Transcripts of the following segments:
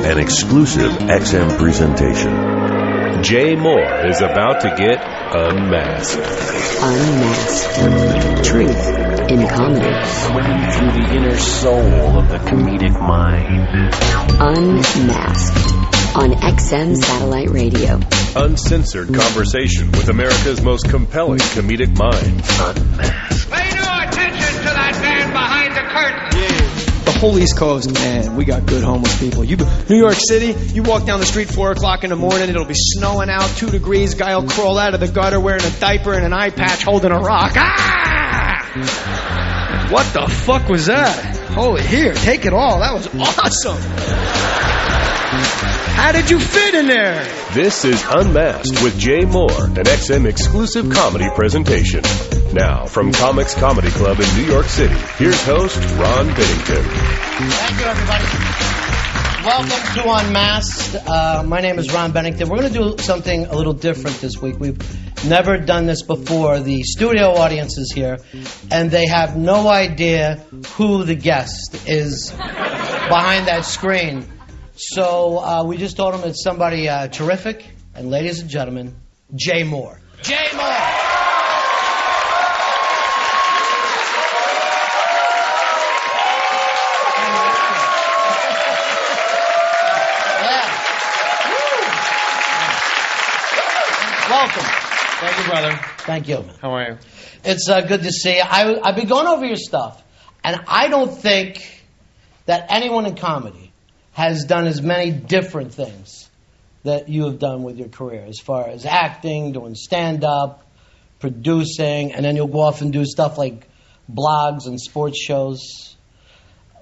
an exclusive XM presentation. Jay Mohr is about to get unmasked. Unmasked. Truth in comedy. Swimming through the inner soul of the comedic mind. Unmasked. On XM Satellite Radio. Uncensored conversation with America's most compelling comedic mind. Unmasked. Pay no attention to that man behind the curtain. Yeah. The whole East Coast, man, we got good homeless people. New York City, you walk down the street 4 o'clock in the morning, it'll be snowing out, 2 degrees, guy will crawl out of the gutter wearing a diaper and an eye patch holding a rock. Ah! What the fuck was that? Holy, here, take it all. That was awesome. How did you fit in there? This is Unmasked with Jay Mohr, an XM exclusive comedy presentation. Now, from Comics Comedy Club in New York City, here's host Ron Bennington. Thank you, everybody. Welcome to Unmasked. My name is Ron Bennington. We're going to do something a little different this week. We've never done this before. The studio audience is here, and they have no idea who the guest is behind that screen. So we just told them it's somebody terrific. And ladies and gentlemen, Jay Mohr. Jay Mohr! Welcome. Thank you, brother. Thank you. How are you? It's good to see you. I've been going over your stuff, and I don't think that anyone in comedy has done as many different things that you have done with your career, as far as acting, doing stand-up, producing, and then you'll go off and do stuff like blogs and sports shows.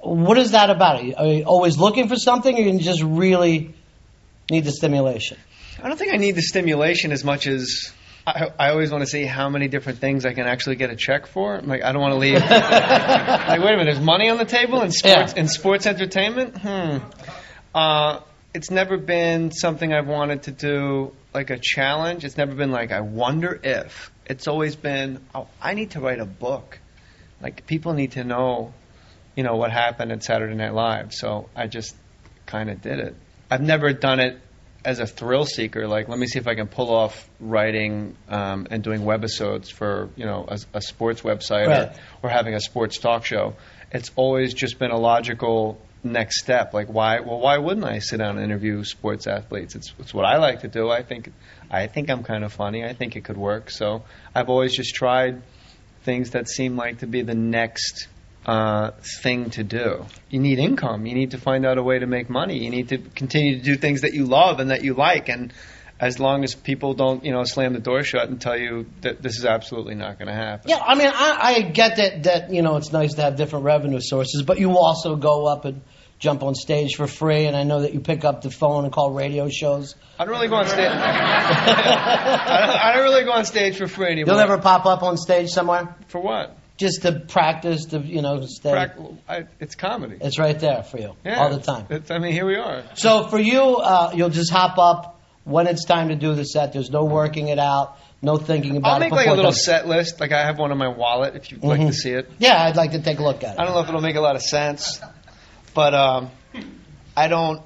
What is that about? Are you always looking for something, or you just really need the stimulation? I don't think I need the stimulation as much as I always want to see how many different things I can actually get a check for. Like, I don't want to leave. Like, wait a minute, there's money on the table in sports entertainment? It's never been something I've wanted to do, like a challenge. It's never been like, I wonder if. It's always been, oh, I need to write a book. Like, people need to know, what happened at Saturday Night Live. So I just kind of did it. I've never done it as a thrill seeker, like, let me see if I can pull off writing and doing webisodes for, a sports website, right, or having a sports talk show. It's always just been a logical next step. Like, why wouldn't I sit down and interview sports athletes? It's what I like to do. I think I'm kind of funny. I think it could work. So I've always just tried things that seem like to be the next thing to do. You need income. You need to find out a way to make money. You need to continue to do things that you love and that you like. And as long as people don't, slam the door shut and tell you that this is absolutely not going to happen. Yeah, I mean, I get that it's nice to have different revenue sources, but you also go up and jump on stage for free, and I know that you pick up the phone and call radio shows. I don't really go on stage. I don't really go on stage for free anymore. You'll never pop up on stage somewhere? For what? Just to practice, stay. It's comedy. It's right there for you, all the time. Here we are. So for you, you'll just hop up when it's time to do the set. There's no working it out, no thinking about it. I'll make like a little set list. Like, I have one in my wallet if you'd like to see it. Yeah, I'd like to take a look at it. I don't know if it'll make a lot of sense, but I don't.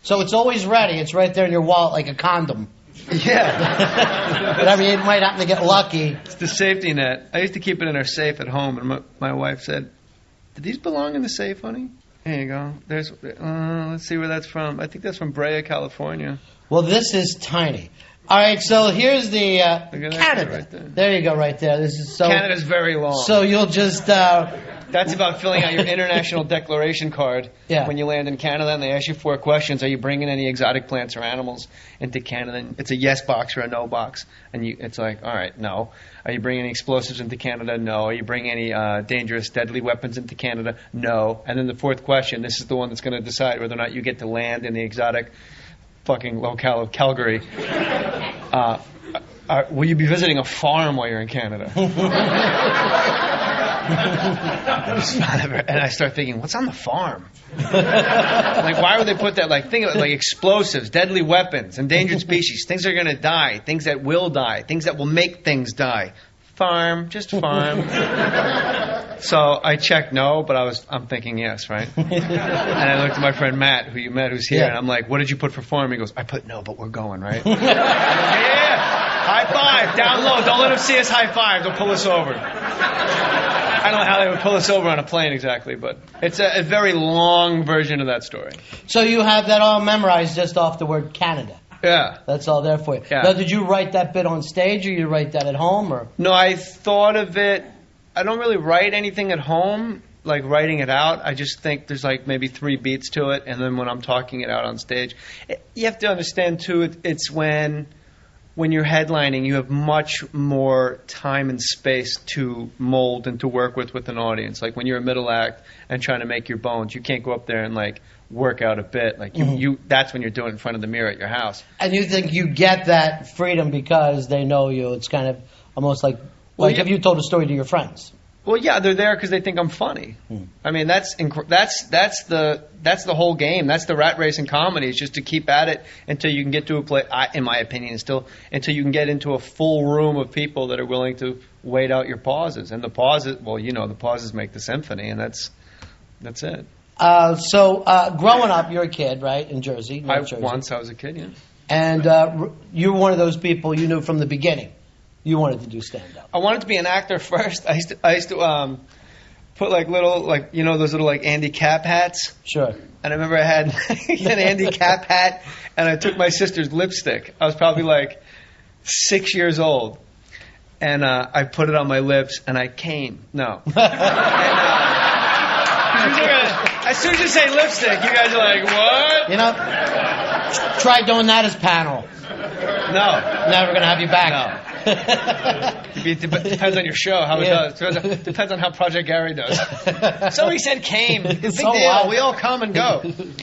So it's always ready. It's right there in your wallet like a condom. Yeah. Whatever, you might happen to get lucky. It's the safety net. I used to keep it in our safe at home, and my wife said, "Did these belong in the safe, honey?" Here you go. There's. Let's see where that's from. I think that's from Brea, California. Well, this is tiny. All right, so here's the Canada. Right there you go, right there. This is so. Canada's very long. So you'll just. That's about filling out your international declaration card when you land in Canada, and they ask you 4 questions. Are you bringing any exotic plants or animals into Canada? And it's a yes box or a no box. And it's like, all right, no. Are you bringing any explosives into Canada? No. Are you bringing any dangerous, deadly weapons into Canada? No. And then the 4th question, this is the one that's going to decide whether or not you get to land in the exotic fucking locale of Calgary. Will you be visiting a farm while you're in Canada? And I start thinking, what's on the farm? Like, why would they put that? Like, think of it like explosives, deadly weapons, endangered species, things that are going to die, things that will die, things that will make things die. Farm, just farm. So I checked no, but I'm thinking yes, right? And I looked at my friend Matt, who you met, who's here, and I'm like, what did you put for form? He goes, I put no, but we're going, right? I'm like, yeah, high five, down low. Don't let them see us high five. They'll pull us over. I don't know how they would pull us over on a plane exactly, but it's a very long version of that story. So you have that all memorized just off the word Canada. Yeah. That's all there for you. Yeah. Now, did you write that bit on stage, or you write that at home, or? No, I thought of it. I don't really write anything at home, like writing it out. I just think there's like maybe 3 beats to it, and then when I'm talking it out on stage, you have to understand too. It's when you're headlining, you have much more time and space to mold and to work with an audience. Like when you're a middle act and trying to make your bones, you can't go up there and like work out a bit. Like you that's when you're doing it in front of the mirror at your house. And you think you get that freedom because they know you. It's kind of almost like if you told a story to your friends. Well, yeah, they're there because they think I'm funny. I mean, that's the whole game. That's the rat race in comedy. Is just to keep at it until you can get to a place. In my opinion, still until you can get into a full room of people that are willing to wait out your pauses. And the pauses, well, the pauses make the symphony, and that's it. So growing up, you're a kid, right, in Jersey? Jersey. Once I was a kid, yeah. And you were one of those people you knew from the beginning. You wanted to do stand-up. I wanted to be an actor first. I used to put like little, like, those little like Andy Cap hats. Sure. And I remember I had an Andy Cap hat, and I took my sister's lipstick. I was probably like 6 years old, and I put it on my lips, and I came. No. As soon as you say lipstick, you guys are like, what? Try doing that as panel. No. Never going to have you back. No. It depends on your show, how it does. Depends on how Project Gary does. Somebody said came. Big deal. What? We all come and go. And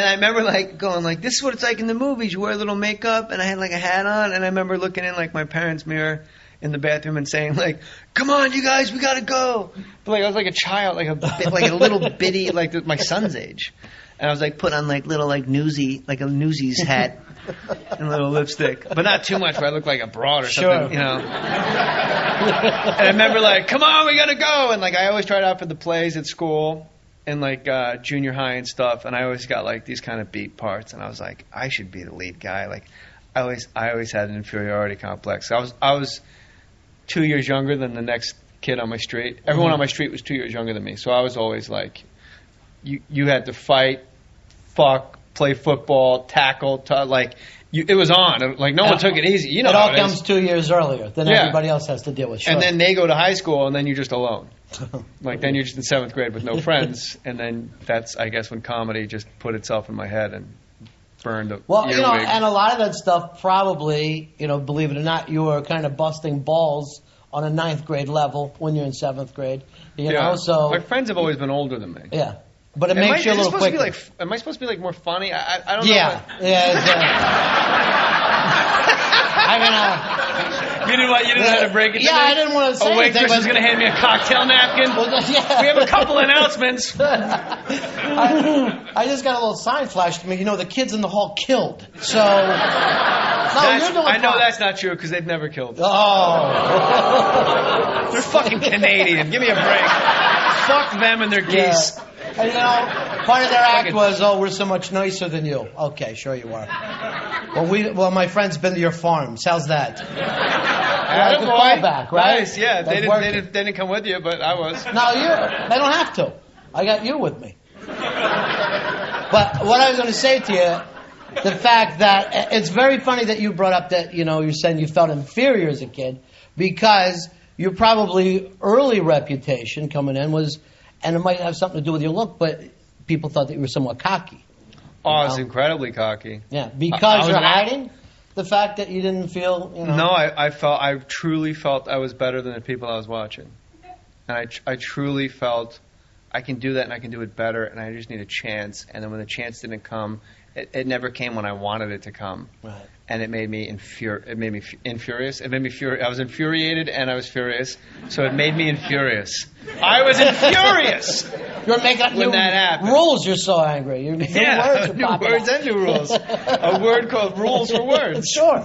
I remember like going like, this is what it's like in the movies. You wear a little makeup, and I had like a hat on, and I remember looking in like my parents' mirror in the bathroom and saying like, come on, you guys, we gotta go. But like I was like a child, like a little bitty, like my son's age. And I was like putting on like little like Newsies hat and a little lipstick, but not too much where I look like a broad or something, And I remember like, come on, we gotta go. And like I always tried out for the plays at school in like junior high and stuff, and I always got like these kind of beat parts, and I was like, I should be the lead guy. Like I always had an inferiority complex. I was 2 years younger than the next kid on my street. Everyone on my street was 2 years younger than me, so I was always like, you had to fight, fuck, play football, tackle, it was on. Like no one took it easy. It all comes 2 years earlier than everybody else has to deal with. Sure. And then they go to high school, and then you're just alone. Like then you're just in 7th grade with no friends, and then that's I guess when comedy just put itself in my head and burned up. Well, and a lot of that stuff probably, believe it or not, you were kind of busting balls on a 9th grade level when you're in 7th grade. So my friends have always been older than me. Yeah. But it makes you a little quicker. Am I supposed to be like more funny? I don't know. Yeah. You didn't know how to break it to me? Yeah, I didn't want to say anything. Waitress is going to hand me a cocktail napkin. Well, yeah. We have a couple announcements. I just got a little sign flashed to me. The kids in the hall killed. So, I know that's not true because they've never killed. Oh. They're fucking Canadian. Give me a break. Fuck them and their geese. Yeah. And, part of their act was, we're so much nicer than you. Okay, sure you are. Well, my friend's been to your farms. How's that? Like a callback, right? Nice, yeah. They didn't come with you, but I was. No, they don't have to. I got you with me. But what I was going to say to you, the fact that it's very funny that you brought up that, you're saying you felt inferior as a kid because your probably early reputation coming in was, and it might have something to do with your look, but people thought that you were somewhat cocky. Oh, I was incredibly cocky. Yeah, because you're hiding the fact that you didn't feel, No, I truly felt I was better than the people I was watching. And I truly felt I can do that and I can do it better and I just need a chance. And then when the chance didn't come, it never came when I wanted it to come. Right. And it made me infurious. It made me furious. I was infuriated and I was furious. So it made me infurious. I was infurious. You're making up new rules. You're so angry. New words and new rules. A word called rules for words. Sure.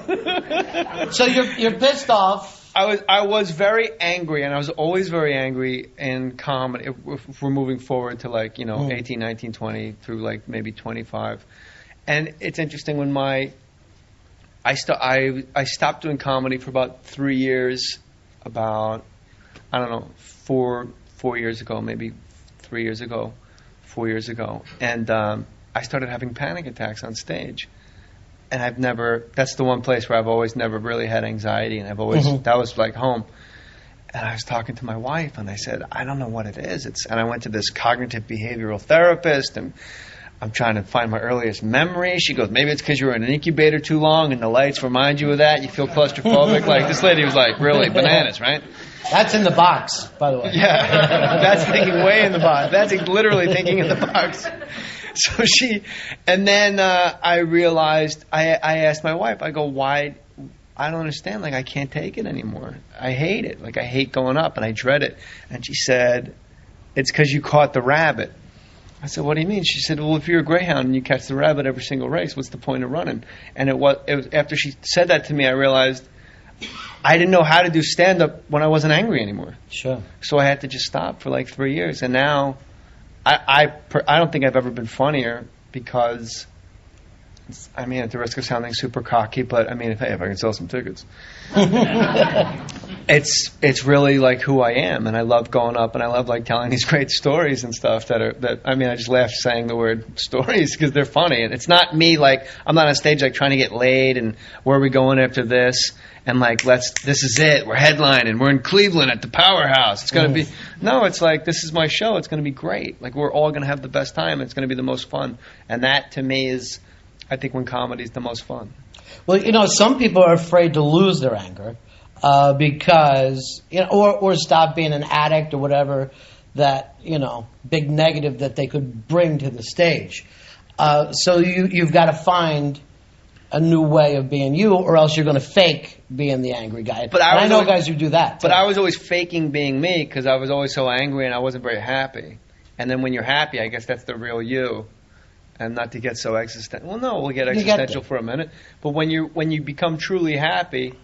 So you're pissed off I was very angry, and I was always very angry in comedy. If we're moving forward to 18, 19, 20 through maybe 25, and it's interesting when I stopped doing comedy for about 3 years, about 4 years ago, maybe 3 years ago, 4 years ago, and I started having panic attacks on stage. And that's the one place where I've always never really had anxiety, and I've always, that was like home. And I was talking to my wife, and I said, I don't know what it is. And I went to this cognitive behavioral therapist, and I'm trying to find my earliest memory. She goes, maybe it's because you were in an incubator too long, and the lights remind you of that. You feel claustrophobic. This lady was really bananas, right? That's in the box, by the way. Yeah, that's thinking way in the box. That's literally thinking in the box. So and then I realized, I asked my wife, I go, why? I don't understand. I can't take it anymore. I hate it. I hate going up, and I dread it. And she said, it's because you caught the rabbit. I said, what do you mean? She said, well, if you're a greyhound and you catch the rabbit every single race, what's the point of running? And it was after she said that to me, I realized I didn't know how to do stand-up when I wasn't angry anymore. Sure. So I had to just stop for 3 years. And now I don't think I've ever been funnier because, at the risk of sounding super cocky, but if I can sell some tickets, it's really who I am, and I love going up, and I love telling these great stories and stuff I just laugh saying the word stories because they're funny, and it's not me I'm not on stage trying to get laid and where are we going after this. And this is it. We're headlining. We're in Cleveland at the Powerhouse. It's going to be... No, it's this is my show. It's going to be great. We're all going to have the best time. It's going to be the most fun. And that, to me, is, I think, when comedy is the most fun. Well, some people are afraid to lose their anger because, or stop being an addict or whatever that, big negative that they could bring to the stage. So you've got to find a new way of being you, or else you're going to fake being the angry guy. But I know guys who do that. But I was always faking being me because I was always so angry and I wasn't very happy. And then when you're happy, I guess that's the real you. And not to get so existential. Well, no, we'll get existential for a minute. But when you become truly happy,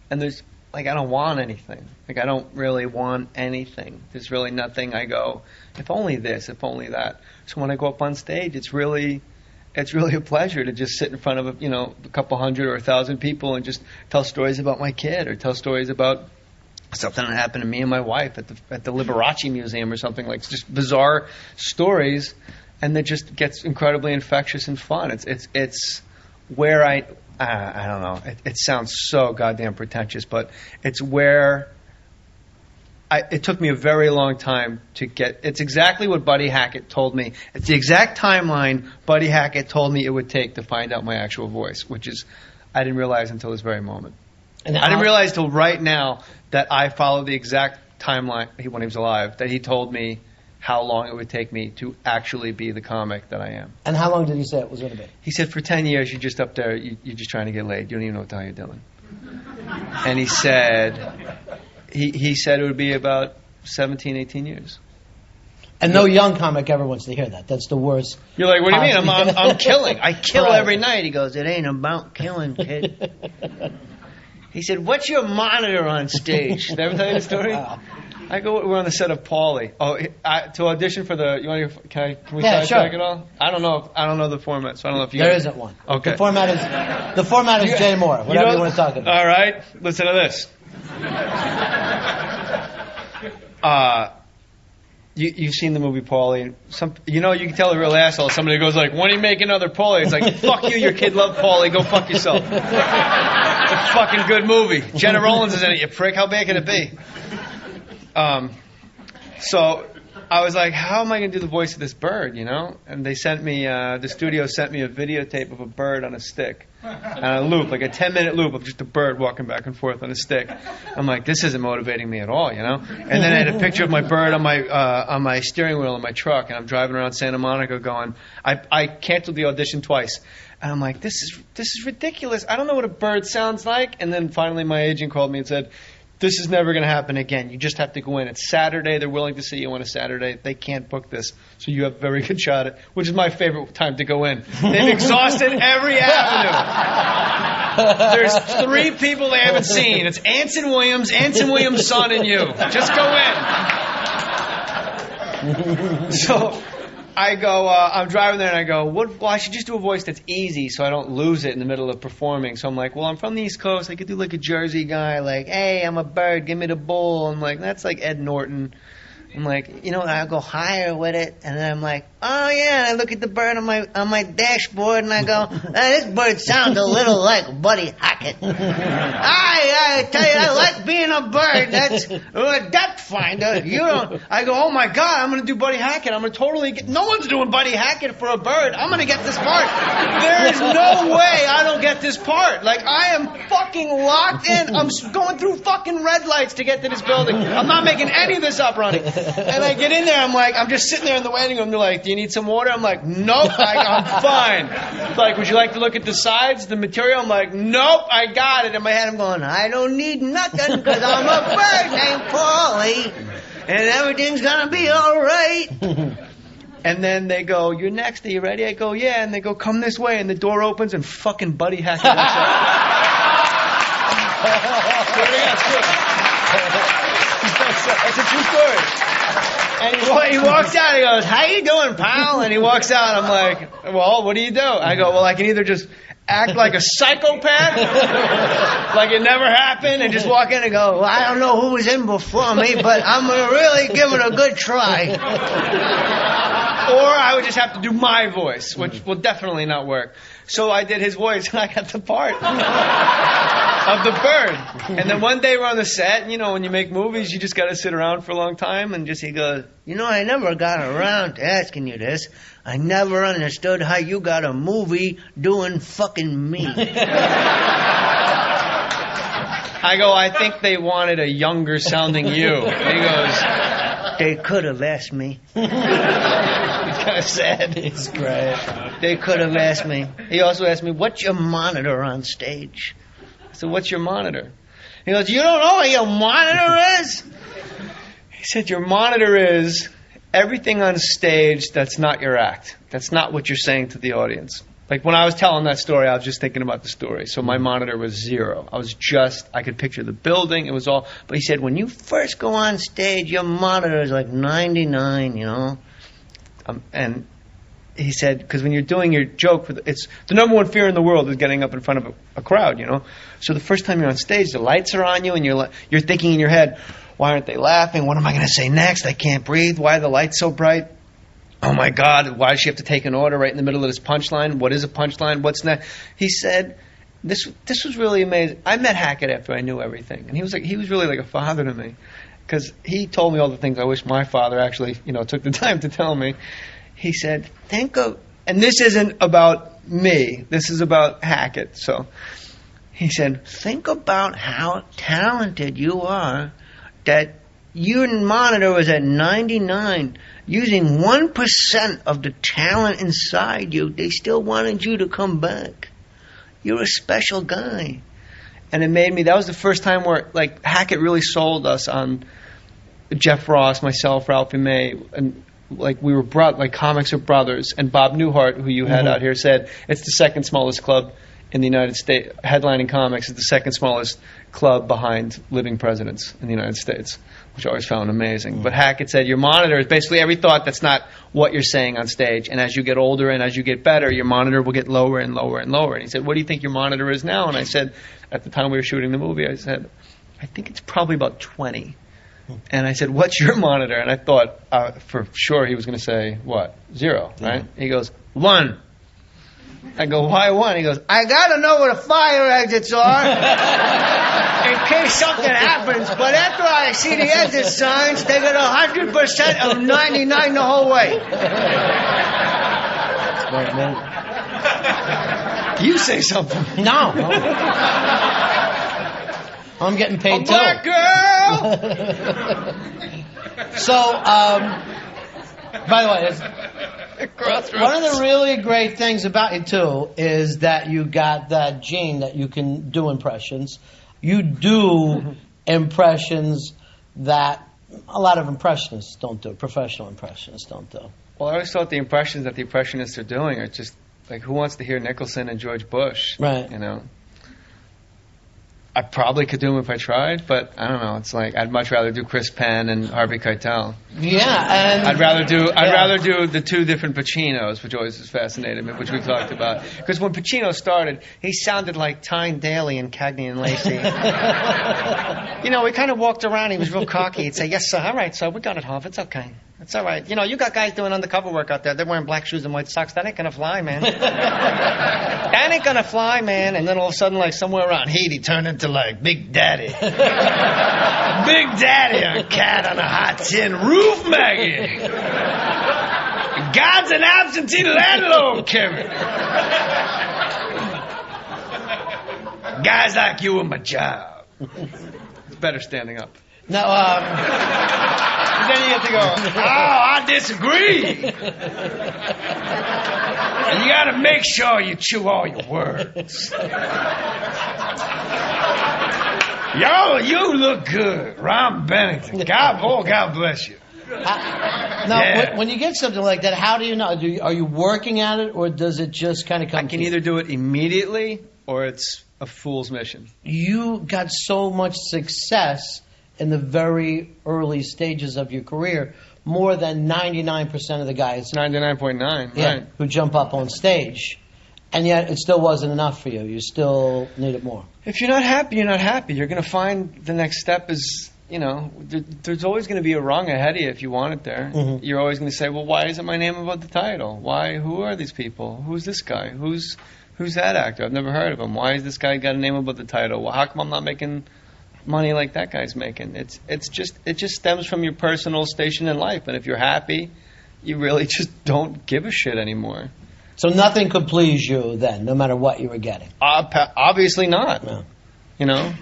and there's I don't want anything. I don't really want anything. There's really nothing. I go, if only this, if only that. So when I go up on stage, it's really a pleasure to just sit in front of a couple hundred or 1,000 people and just tell stories about my kid or tell stories about something that happened to me and my wife at the Liberace Museum or something just bizarre stories, and that just gets incredibly infectious and fun. It's where I don't know. It sounds so goddamn pretentious, but it's where. It took me a very long time to get... It's exactly what Buddy Hackett told me. It's the exact timeline Buddy Hackett told me it would take to find out my actual voice, which is I didn't realize until this very moment. And I didn't realize till right now that I followed the exact timeline when he was alive, that he told me how long it would take me to actually be the comic that I am. And how long did he say it was going to be? He said, for 10 years, you're just up there, you're just trying to get laid. You don't even know what the hell you're doing. And he said... He said it would be about 17, 18 years. And no young comic ever wants to hear that. That's the worst. You're like, what do you mean? I'm killing. I kill every night. He goes, it ain't about killing, kid. He said, what's your monitor on stage? Did I ever tell you the story? I go, we're on the set of Paulie. Oh, to audition for the. You want to? Can we sidetrack it all? I don't know the format, so I don't know if you. There isn't one. Okay. The format is Jay Mohr. Whatever you want to talk about. All right. Listen to this. You've seen the movie Paulie. You can tell a real asshole. Somebody goes like, "When do you make another Paulie?" It's like, "Fuck you, your kid loved Paulie. Go fuck yourself." It's a fucking good movie. Jenna Rollins is in it. You prick. How bad can it be? So I was like, how am I going to do the voice of this bird, And they sent me, the studio sent me a videotape of a bird on a stick. And a loop, like a 10-minute loop of just a bird walking back and forth on a stick. I'm like, this isn't motivating me at all, And then I had a picture of my bird on my steering wheel in my truck, and I'm driving around Santa Monica going, I canceled the audition twice. And I'm like, this is ridiculous. I don't know what a bird sounds like. And then finally my agent called me and said, this is never going to happen again. You just have to go in. It's Saturday. They're willing to see you on a Saturday. They can't book this. So you have a very good shot at it, which is my favorite time to go in. They've exhausted every avenue. There's 3 people they haven't seen. It's Anson Williams' son, and you. Just go in. So I go, I'm driving there, and I go, well, I should just do a voice that's easy so I don't lose it in the middle of performing. So I'm like, well, I'm from the East Coast. I could do like a Jersey guy, like, hey, I'm a bird, give me the bull. I'm like, that's like Ed Norton. I'm like, you know, I'll go higher with it, and then I'm like, oh yeah, and I look at the bird on my dashboard, and I go, this bird sounds a little like Buddy Hackett. I tell you, I like being a bird. That's a depth finder. You don't. I go, oh my God, I'm gonna do Buddy Hackett. I'm gonna totally get. No one's doing Buddy Hackett for a bird. I'm gonna get this part. There is no way I don't get this part. Like, I am fucking locked in. I'm going through fucking red lights to get to this building. I'm not making any of this up, Ronnie. And I get in there, I'm just sitting there in the waiting room. They're like, do you need some water? I'm like, nope, I'm fine. Like, would you like to look at the sides, the material? I'm like, nope, I got it. In my head, I'm going, I don't need nothing because I'm a bird named Paulie, and everything's going to be all right. And then they go, you're next, are you ready? I go, yeah. And they go, come this way. And the door opens, and fucking Buddy Hackett walks out. That's a true story. And he walks out, he goes, how you doing, pal? And he walks out, I'm like, well, what do you do? I go, well, I can either just act like a psychopath, like it never happened, and just walk in and go, well, I don't know who was in before me, but I'm going to really give it a good try. Or I would just have to do my voice, which will definitely not work. So I did his voice, and I got the part of the bird. And then one day we're on the set, and, you know, when you make movies, you just got to sit around for a long time, and he goes, you know, I never got around to asking you this. I never understood how you got a movie doing fucking me. I go, I think they wanted a younger sounding you. And he goes, they could have asked me. He's kind of sad. It's great. They could have asked me. He also asked me, what's your monitor on stage? I said, what's your monitor? He goes, you don't know what your monitor is? He said, your monitor is everything on stage that's not your act. That's not what you're saying to the audience. Like, when I was telling that story, I was just thinking about the story. So my monitor was 0. I could picture the building. It was all. But he said, when you first go on stage, your monitor is like 99, you know. And he said, because when you're doing your joke, it's the number one fear in the world is getting up in front of a crowd, you know. So the first time you're on stage, the lights are on you, and you're thinking in your head, why aren't they laughing? What am I going to say next? I can't breathe. Why are the lights so bright? Oh my God, why does she have to take an order right in the middle of this punchline? What is a punchline? What's next? He said, this was really amazing. I met Hackett after I knew everything. And he was really like a father to me. Because he told me all the things I wish my father actually, you know, took the time to tell me. He said, think of, and this isn't about me, this is about Hackett. So he said, think about how talented you are, that your monitor was at 99. Using 1% of the talent inside you, they still wanted you to come back. You're a special guy. And it made me, that was the first time where, like, Hackett really sold us on Jeff Ross, myself, Ralphie May, and, like, we were like, comics are brothers. And Bob Newhart, who you had out here, said it's the second smallest club in the United States. Headlining comics is the second smallest club behind Living Presidents in the United States, which I always found amazing. But Hackett said your monitor is basically every thought that's not what you're saying on stage. And as you get older and as you get better, your monitor will get lower and lower and lower. And he said, what do you think your monitor is now? And I said, at the time we were shooting the movie, I said, I think it's probably about 20. And I said, what's your monitor? And I thought for sure he was going to say, what? 0, right? He goes, 1. I go, why 1? He goes, I got to know where the fire exits are in case something happens. But after I see the exit signs, they got 100% of 99 the whole way. Right, man. You say something. No. I'm getting paid too. Black girl! So, by the way, one of the really great things about you, too, is that you got that gene that you can do impressions. You do impressions that a lot of impressionists don't do, professional impressionists don't do. Well, I always thought the impressions that the impressionists are doing are just, like, who wants to hear Nicholson and George Bush? Right. You know? I probably could do them if I tried, but I don't know. It's like I'd much rather do Chris Penn and Harvey Keitel. Yeah, and I'd rather do the two different Pacinos, which always has fascinated me, which we've talked about. Because when Pacino started, he sounded like Tyne Daly and Cagney and Lacey. He kind of walked around. He was real cocky. He'd say, "Yes, sir. All right, sir. We got it, Harv. It's okay. It's all right. You got guys doing undercover work out there. They're wearing black shoes and white socks. That ain't gonna fly, man. That ain't gonna fly, man." And then all of a sudden, like somewhere around Haiti, turned into like Big Daddy. Big Daddy, a cat on a hot tin roof, Maggie. God's an absentee landlord, Kevin. Guys like you are my job. It's better standing up. No, Then you have to go, I disagree. And you got to make sure you chew all your words. Yo, you look good. Ron Bennington. God bless you. When you get something like that, how do you know? Are you working at it, or does it just kind of come? I can either do it immediately, or it's a fool's mission. You got so much success in the very early stages of your career, more than 99% of the guys. 99.9, right. Who jump up on stage. And yet it still wasn't enough for you. You still needed more. If you're not happy, you're not happy. You're going to find the next step is, there's always going to be a rung ahead of you if you want it there. Mm-hmm. You're always going to say, well, why isn't my name above the title? Who are these people? Who's this guy? Who's that actor? I've never heard of him. Why has this guy got a name above the title? Well, how come I'm not making money like that guy's making? It just stems from your personal station in life. And if you're happy, you really just don't give a shit anymore. So nothing could please you then, no matter what you were getting? Obviously not. No.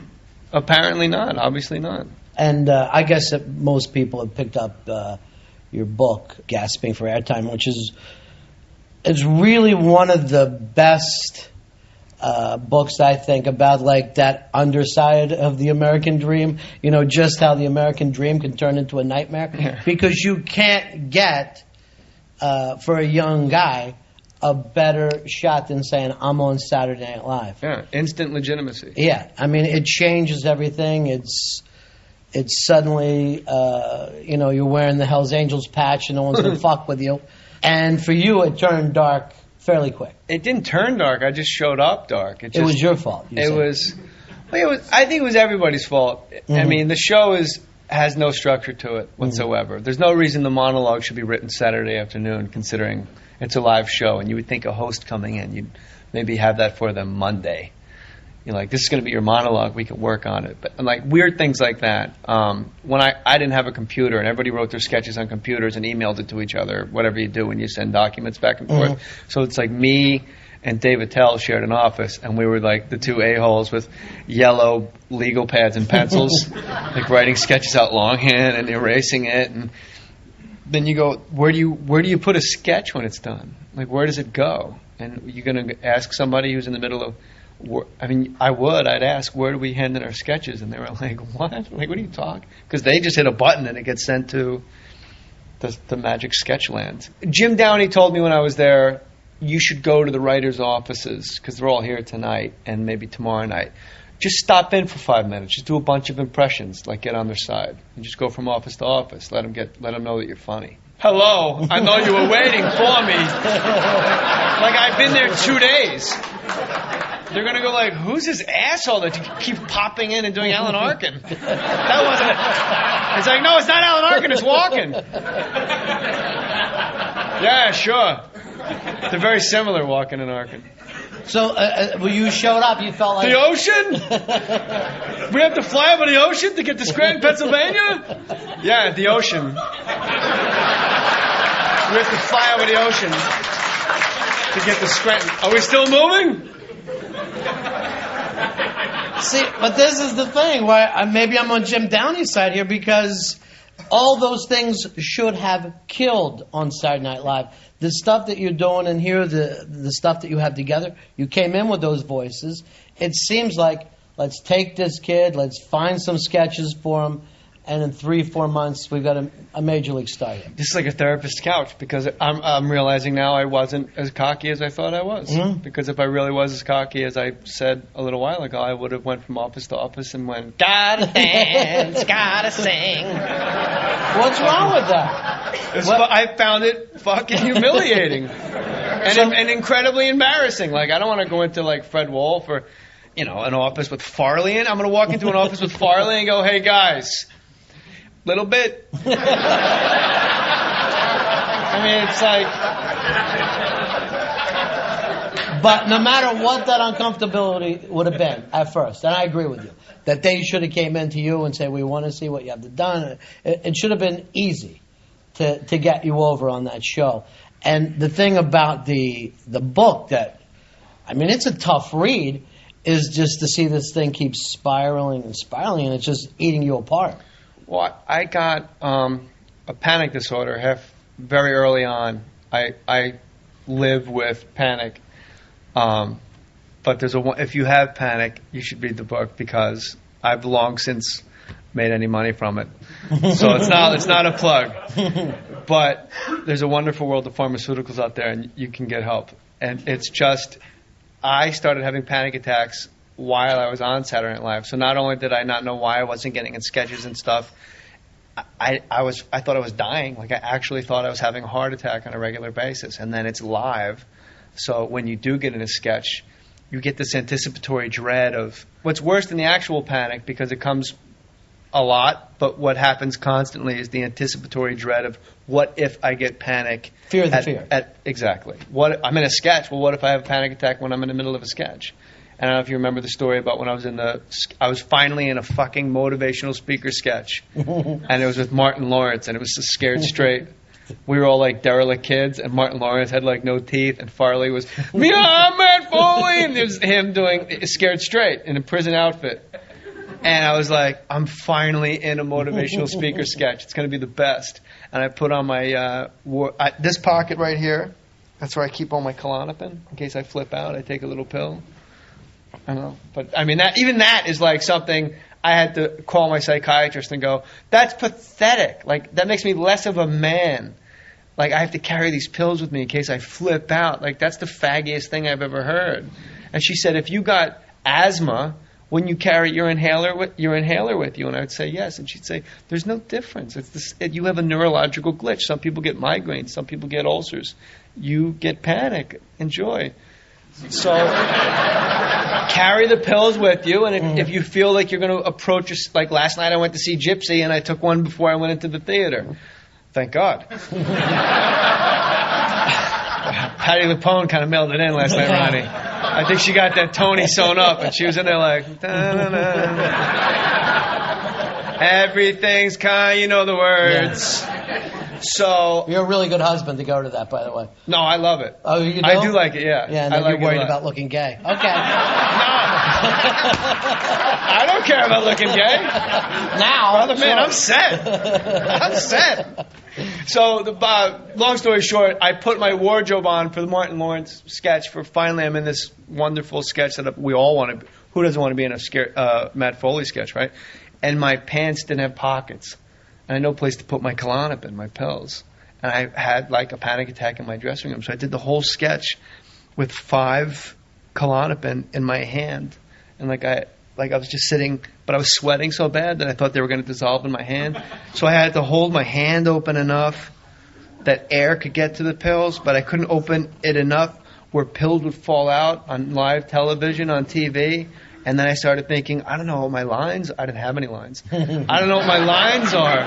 Apparently not. Obviously not. And I guess that most people have picked up your book, Gasping for Airtime, which is really one of the best books, I think, about like that underside of the American dream. Just how the American dream can turn into a nightmare. Yeah. Because you can't get, for a young guy, a better shot than saying, I'm on Saturday Night Live. Yeah, instant legitimacy. Yeah, I mean, it changes everything. It's suddenly, you're wearing the Hells Angels patch and no one's going to fuck with you. And for you, it turned dark fairly quick. It didn't turn dark. I just showed up dark. It was your fault. I think it was everybody's fault. Mm-hmm. I mean, the show has no structure to it whatsoever. Mm-hmm. There's no reason the monologue should be written Saturday afternoon, considering it's a live show. And you would think a host coming in, you'd maybe have that for them Monday. You're like, this is going to be your monologue. We can work on it. But like weird things like that. When I didn't have a computer and everybody wrote their sketches on computers and emailed it to each other, whatever you do when you send documents back and forth. So it's like me and Dave Attell shared an office, and we were like the two a-holes with yellow legal pads and pencils, like writing sketches out longhand and erasing it. And then you go, where do you put a sketch when it's done? Like, where does it go? And you're going to ask somebody who's in the middle of, I'd ask, where do we hand in our sketches? And they were like, what? Like, what are you talking? Because they just hit a button and it gets sent to the magic sketch land. Jim Downey told me when I was there, you should go to the writers' offices, because they're all here tonight and maybe tomorrow night. Just stop in for 5 minutes. Just do a bunch of impressions, like get on their side. And just go from office to office. Let them know that you're funny. Hello, I know you were waiting for me. Like, I've been there 2 days. They're going to go like, who's this asshole that you keep popping in and doing Alan Arkin? That wasn't it. It's like, no, it's not Alan Arkin, it's Walken. Yeah, sure. They're very similar, Walken and Arkin. So when you showed up, you felt like... The ocean? We have to fly over the ocean to get to Scranton, Pennsylvania? Yeah, the ocean. We have to fly over the ocean to get to Scranton. Are we still moving? See, but this is the thing. Why maybe I'm on Jim Downey's side here, because all those things should have killed on Saturday Night Live. The stuff that you're doing in here, the stuff that you have together, you came in with those voices. It seems like, let's take this kid, let's find some sketches for him, and in 3-4 months we've got a major league star here. This is like a therapist's couch, because I'm realizing now I wasn't as cocky as I thought I was. Mm-hmm. Because if I really was as cocky as I said a little while ago, I would have went from office to office and went, gotta dance, gotta sing. What's wrong with that? I found it fucking humiliating and incredibly embarrassing. Like, I don't want to go into like Fred Wolf or, an office with Farley in. I'm going to walk into an office with Farley and go, hey guys, little bit. I mean, it's like. But no matter what that uncomfortability would have been at first, and I agree with you, that they should have came into you and said, we want to see what you have to done. It should have been easy to get you over on that show. And the thing about the book that, I mean, it's a tough read, is just to see this thing keep spiraling and spiraling, and it's just eating you apart. Well, I got a panic disorder very early on. I live with panic. But if you have panic, you should read the book, because I've long since made any money from it. So it's not a plug. But there's a wonderful world of pharmaceuticals out there, and you can get help. And it's just, I started having panic attacks while I was on Saturday Night Live. So not only did I not know why I wasn't getting in sketches and stuff, I thought I was dying. Like, I actually thought I was having a heart attack on a regular basis. And then it's live. So when you do get in a sketch, you get this anticipatory dread of what's worse than the actual panic, because it comes a lot, but what happens constantly is the anticipatory dread of what if I get panic. Fear the fear. Exactly. I'm in a sketch. Well, what if I have a panic attack when I'm in the middle of a sketch? And I don't know if you remember the story about when I was finally in a fucking motivational speaker sketch. And it was with Martin Lawrence, and it was Scared Straight. We were all like derelict kids, and Martin Lawrence had like no teeth, and Farley was, "Meow, I'm Matt Foley," and it was him doing Scared Straight in a prison outfit. And I was like, I'm finally in a motivational speaker sketch. It's going to be the best. And I put on my this pocket right here. That's where I keep all my Klonopin in case I flip out. I take a little pill. I don't know, but I mean that is like something. I had to call my psychiatrist and go, that's pathetic. Like, that makes me less of a man. Like, I have to carry these pills with me in case I flip out. Like, that's the faggiest thing I've ever heard. And she said, if you got asthma, wouldn't you carry your inhaler with you? And I would say yes. And she'd say, there's no difference. You have a neurological glitch. Some people get migraines. Some people get ulcers. You get panic. Enjoy. So carry the pills with you, and if you feel like you're going to approach like last night I went to see Gypsy, and I took one before I went into the theater. Thank God. Patti LuPone kind of mailed it in last night, Ronnie. I think she got that Tony sewn up, and she was in there like, da-na-na. Everything's kind, you know the words. Yeah. So you're a really good husband to go to that, by the way. No, I love it. Oh, you do? I do like it, yeah. Yeah, and then you're worried about looking gay. Okay. No. I don't care about looking gay. Now. Man, I'm set. I'm set. So, long story short, I put my wardrobe on for the Martin Lawrence sketch. Finally, I'm in this wonderful sketch that we all want to. Who doesn't want to be in a Matt Foley sketch, right? And my pants didn't have pockets. And I had no place to put my Klonopin, my pills. And I had like a panic attack in my dressing room. So I did the whole sketch with 5 Klonopin in my hand. And I was just sitting, but I was sweating so bad that I thought they were going to dissolve in my hand. So I had to hold my hand open enough that air could get to the pills, but I couldn't open it enough where pills would fall out on live television, on TV. And then I started thinking, I don't know what my lines. I didn't have any lines. I don't know what my lines are.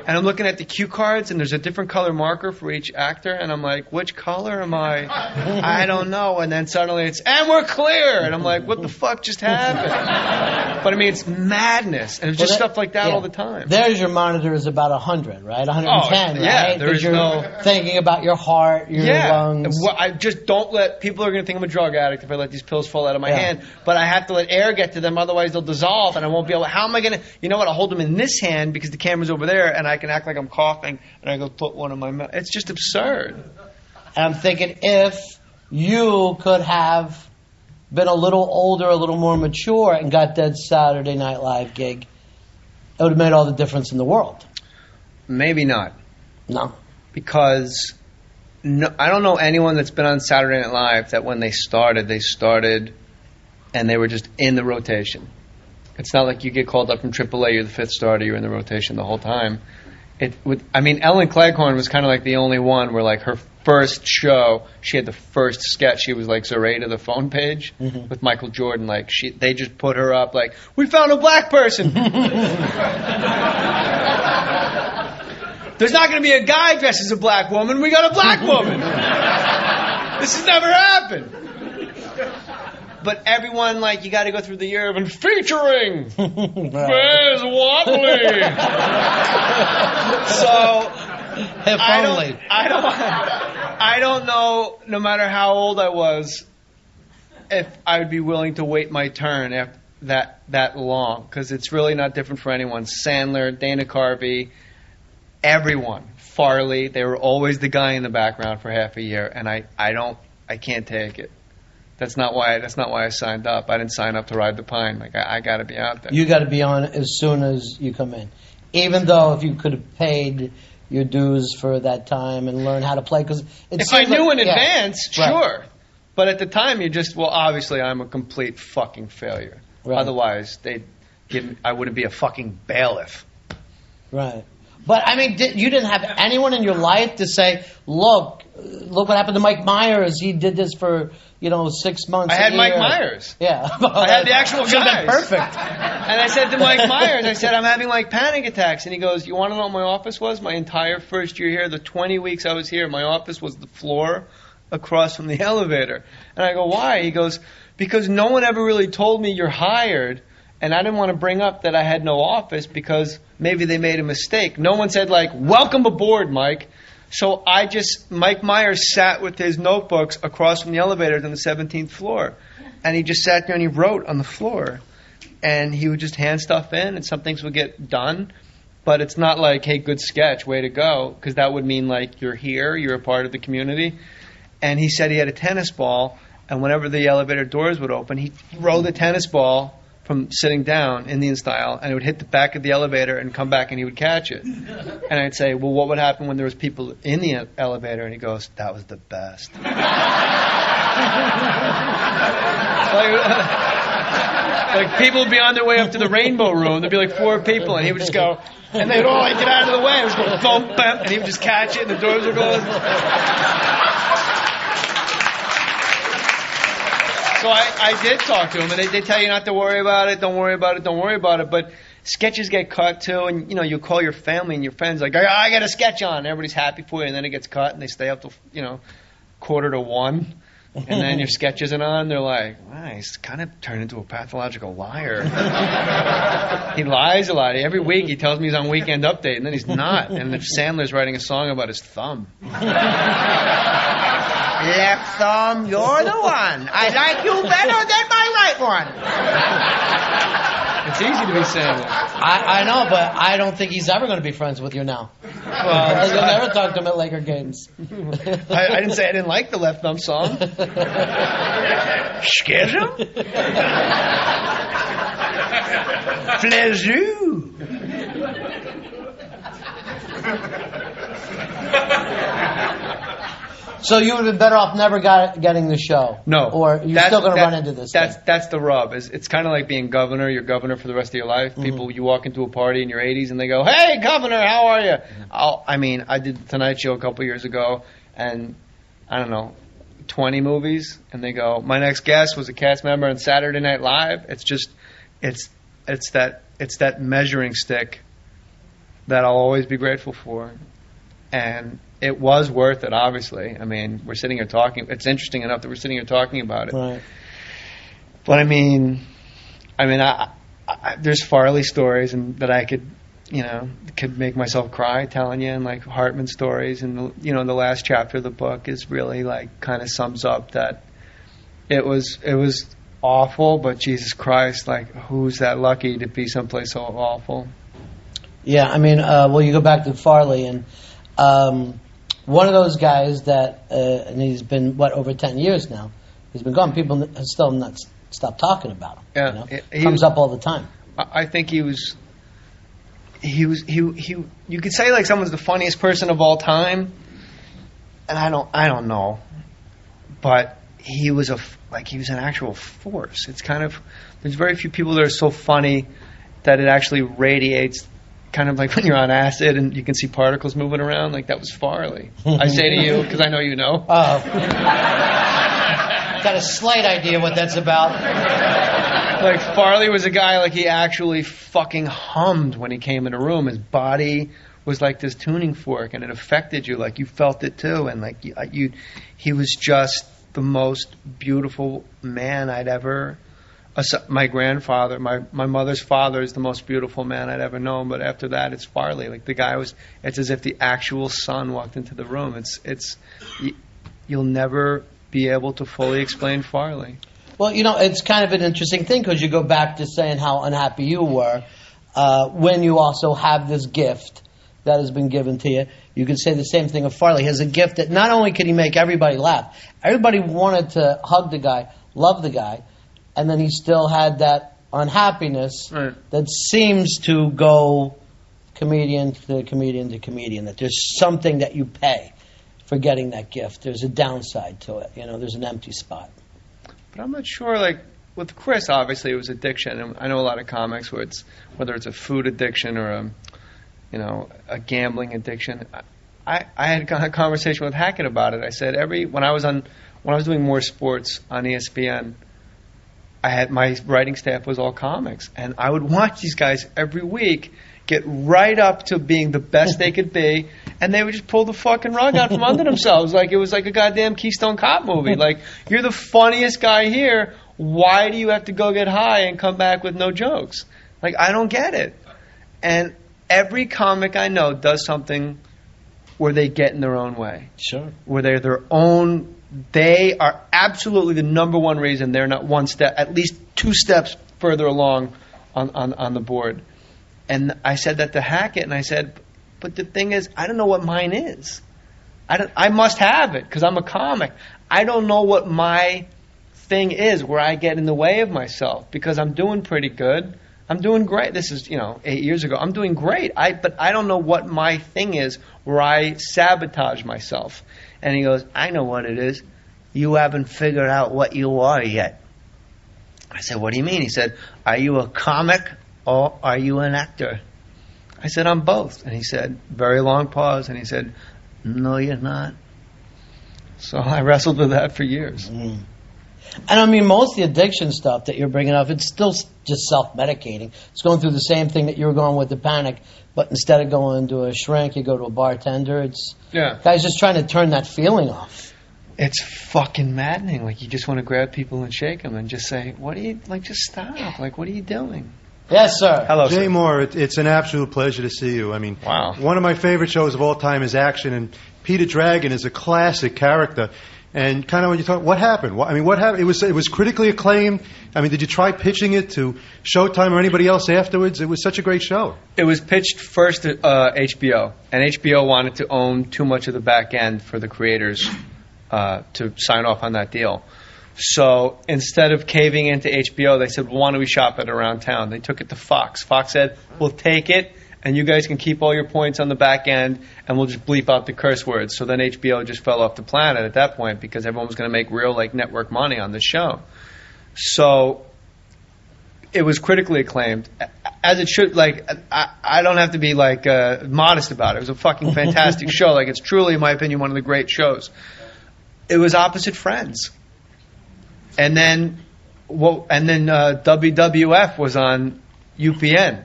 And I'm looking at the cue cards, and there's a different color marker for each actor. And I'm like, which color am I? I don't know. And then suddenly it's, and we're clear. And I'm like, what the fuck just happened? But I mean, it's madness. And it's just stuff like that all the time. There's your monitor is about 100, right? 110, yeah, right? There's no thinking about your heart, your lungs. Well, I just don't let, people are going to think I'm a drug addict if I let these pills fall out of my hand. But I have to let air get to them, otherwise they'll dissolve, and I won't be able. How am I going to? You know what? I'll hold them in this hand because the camera's over there, and I can act like I'm coughing, and I go put one in my mouth. It's just absurd. And I'm thinking if you could have been a little older, a little more mature, and got that Saturday Night Live gig, it would have made all the difference in the world. Maybe not. No. Because I don't know anyone that's been on Saturday Night Live that when they started and they were just in the rotation. It's not like you get called up from AAA, you're the fifth starter, you're in the rotation the whole time. Ellen Cleghorn was kind of like the only one where, like, her first show, she had the first sketch. She was like Zoraida, the phone page with Michael Jordan. Like, they just put her up like, we found a black person. There's not going to be a guy dressed as a black woman. We got a black woman. This has never happened. But everyone, like, you got to go through the year of and featuring Fez Watley. So I don't know. No matter how old I was, if I would be willing to wait my turn after that long, because it's really not different for anyone. Sandler, Dana Carvey, everyone, Farley, they were always the guy in the background for half a year, and I can't take it. That's not why I signed up. I didn't sign up to ride the pine. Like, I got to be out there. You got to be on as soon as you come in, even though if you could have paid your dues for that time and learn how to play. Because if I knew in advance, sure. But at the time, obviously, I'm a complete fucking failure. Right. Otherwise, I wouldn't be a fucking bailiff. Right. But, I mean, you didn't have anyone in your life to say, look what happened to Mike Myers. He did this for, 6 months. I had Mike Myers. Yeah. I had the actual guys. Perfect. And I said to Mike Myers, I'm having, like, panic attacks. And he goes, you want to know what my office was? My entire first year here, the 20 weeks I was here, my office was the floor across from the elevator. And I go, why? He goes, because no one ever really told me you're hired. And I didn't want to bring up that I had no office because maybe they made a mistake. No one said, like, welcome aboard, Mike. So Mike Myers sat with his notebooks across from the elevators on the 17th floor. And he just sat there and he wrote on the floor. And he would just hand stuff in and some things would get done. But it's not like, hey, good sketch, way to go. Because that would mean, like, you're here, you're a part of the community. And he said he had a tennis ball. And whenever the elevator doors would open, he'd throw the tennis ball from sitting down, Indian style, and it would hit the back of the elevator and come back and he would catch it. And I'd say, well, what would happen when there was people in the elevator? And he goes, that was the best. like people would be on their way up to the Rainbow Room. There'd be like 4 people, and he would just go, and they'd all like get out of the way. It would go bump, bump, and he would just catch it, and the doors would go. So I did talk to him, and they tell you not to worry about it, don't worry about it, don't worry about it. But sketches get cut, too, and, you call your family and your friends, like, I got a sketch on. And everybody's happy for you, and then it gets cut, and they stay up till, 1:45. And then your sketch isn't on. They're like, wow, he's kind of turned into a pathological liar. He lies a lot. Every week he tells me he's on Weekend Update, and then he's not. And if Sandler's writing a song about his thumb. Left thumb, you're the one. I like you better than my right one. It's easy to be Sandler. I know, but I don't think he's ever going to be friends with you now. Well, you'll never talk to him at Laker games. I didn't say I didn't like the left thumb song. Schism? Flezou. So you would have been better off never getting the show. No. Or you're still going to run into this. That's the rub. It's kind of like being governor. You're governor for the rest of your life. Mm-hmm. People, you walk into a party in your 80s and they go, hey, governor, how are you? I did the Tonight Show a couple years ago, and I don't know, 20 movies, and they go, my next guest was a cast member on Saturday Night Live. It's just, it's that measuring stick that I'll always be grateful for. And it was worth it, obviously. I mean, we're sitting here talking. It's interesting enough that we're sitting here talking about it. Right. But I there's Farley stories and that I could make myself cry telling you, and like Hartman stories, and the last chapter of the book is really like kind of sums up that it was awful, but Jesus Christ, like who's that lucky to be someplace so awful? Yeah, I mean, you go back to Farley and. One of those guys that, and he's been, over 10 years now, he's been gone. People have still not stopped talking about him. Yeah. He comes up all the time. I think he was he was he you could say like someone's the funniest person of all time, and I don't know, but he was he was an actual force. It's kind of, there's very few people that are so funny that it actually radiates, kind of like when you're on acid and you can see particles moving around. Like that was Farley. I say to you because I know you know. Got a slight idea what that's about. Like Farley was a guy, like he actually fucking hummed when he came in a room. His body was like this tuning fork, and it affected you, like you felt it too. And like he was just the most beautiful man I'd ever. My grandfather, my mother's father, is the most beautiful man I'd ever known. But after that, it's Farley. Like the guy was. It's as if the actual sun walked into the room. You'll never be able to fully explain Farley. Well, it's kind of an interesting thing because you go back to saying how unhappy you were when you also have this gift that has been given to you. You could say the same thing of Farley. He has a gift that not only could he make everybody laugh, everybody wanted to hug the guy, love the guy, and then he still had that unhappiness that seems to go comedian to comedian to comedian, that there's something that you pay for getting that gift. There's a downside to it. There's an empty spot. But I'm not sure, like, with Chris, obviously it was addiction. And I know a lot of comics where whether it's a food addiction or a gambling addiction. I had a conversation with Hackett about it. I said when I was doing more sports on ESPN, I had my writing staff was all comics, and I would watch these guys every week get right up to being the best they could be, and they would just pull the fucking rug out from under themselves. Like it was like a goddamn Keystone Cop movie. Like, you're the funniest guy here. Why do you have to go get high and come back with no jokes? Like, I don't get it. And every comic I know does something where they get in their own way. Sure. Where they're their own. They are absolutely the number one reason they're not one step, at least 2 steps further along on the board. And I said that to Hackett, and I said, but the thing is, I don't know what mine is. I must have it because I'm a comic. I don't know what my thing is where I get in the way of myself because I'm doing pretty good. I'm doing great. This is, 8 years ago. I'm doing great. But I don't know what my thing is where I sabotage myself. And he goes, I know what it is. You haven't figured out what you are yet. I said, what do you mean? He said, are you a comic or are you an actor? I said, I'm both. And he said, very long pause, and he said, no, you're not. So I wrestled with that for years. Mm. And I mean, most of the addiction stuff that you're bringing up, it's still just self-medicating. It's going through the same thing that you were going with the panic, but instead of going to a shrink, you go to a bartender. Guys just trying to turn that feeling off. It's fucking maddening. Like, you just want to grab people and shake them and just say, what are you, like, just stop. Like, what are you doing? Yes, sir. Hello, Jay sir. Mohr, it's an absolute pleasure to see you. I mean, wow. One of my favorite shows of all time is Action, and Peter Dragon is a classic character. And kind of when you talk, what happened? What happened? It was critically acclaimed. I mean, did you try pitching it to Showtime or anybody else afterwards? It was such a great show. It was pitched first to HBO, and HBO wanted to own too much of the back end for the creators to sign off on that deal. So instead of caving into HBO, they said, well, why don't we shop it around town? They took it to Fox. Fox said, we'll take it, and you guys can keep all your points on the back end, and we'll just bleep out the curse words. So then HBO just fell off the planet at that point because everyone was going to make real network money on the show. So it was critically acclaimed, as it should. I don't have to be modest about it. It was a fucking fantastic show. It's truly, in my opinion, one of the great shows. It was opposite Friends. And then WWF was on UPN.